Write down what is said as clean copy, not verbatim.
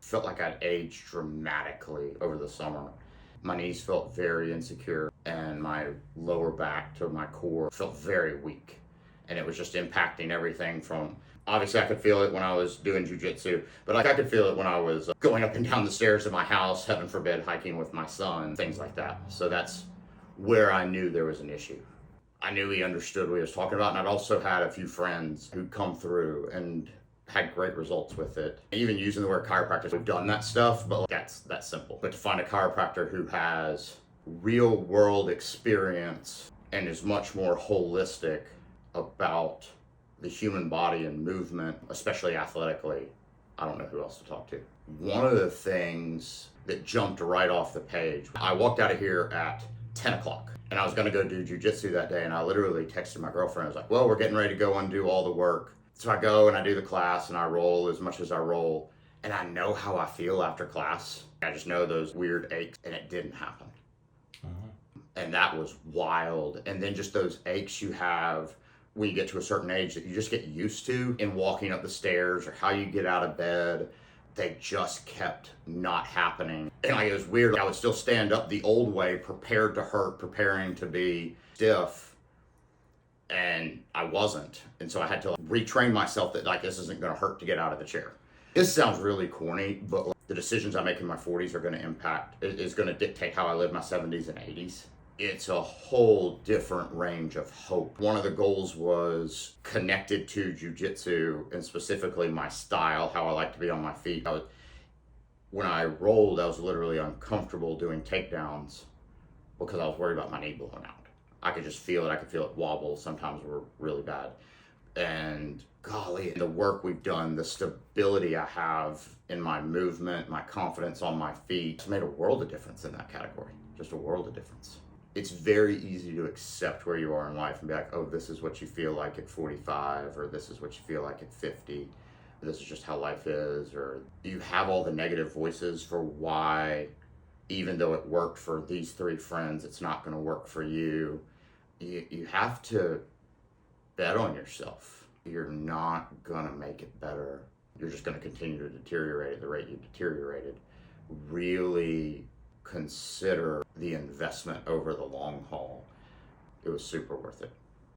Felt like I'd aged dramatically over the summer. My knees felt very insecure, and my lower back to my core felt very weak. And it was just impacting everything from, obviously I could feel it when I was doing jujitsu, but I could feel it when I was going up and down the stairs of my house, heaven forbid, hiking with my son, things like that. So that's where I knew there was an issue. I knew he understood what he was talking about, and I'd also had a few friends who'd come through and had great results with it. Even using the word chiropractor, we've done that stuff, but that's simple. But to find a chiropractor who has real world experience and is much more holistic about the human body and movement, especially athletically, I don't know who else to talk to. One of the things that jumped right off the page, I walked out of here at 10 o'clock and I was gonna go do jujitsu that day, and I literally texted my girlfriend. I was like, well, we're getting ready to go and do all the work. So I go and I do the class and I roll as much as I roll, and I know how I feel after class. I just know those weird aches, and it didn't happen. And that was wild. And then just those aches you have when you get to a certain age that you just get used to in walking up the stairs or how you get out of bed, they just kept not happening. And it was weird. I would still stand up the old way, prepared to hurt, preparing to be stiff, and I wasn't. And so I had to retrain myself that this isn't going to hurt to get out of the chair. This sounds really corny, but the decisions I make in my 40s are going to impact, is going to dictate how I live my 70s and 80s. It's a whole different range of hope. One of the goals was connected to jujitsu, and specifically my style, how I like to be on my feet. When I rolled, I was literally uncomfortable doing takedowns because I was worried about my knee blowing out. I could just feel it. I could feel it wobble. Sometimes were really bad. And golly, the work we've done, the stability I have in my movement, my confidence on my feet, it's made a world of difference in that category. Just a world of difference. It's very easy to accept where you are in life and be like, oh, this is what you feel like at 45, or this is what you feel like at 50. This is just how life is. Or you have all the negative voices for why, even though it worked for these three friends, it's not going to work for you. You have to bet on yourself. You're not going to make it better. You're just going to continue to deteriorate at the rate you've deteriorated. Really consider the investment over the long haul. It was super worth it.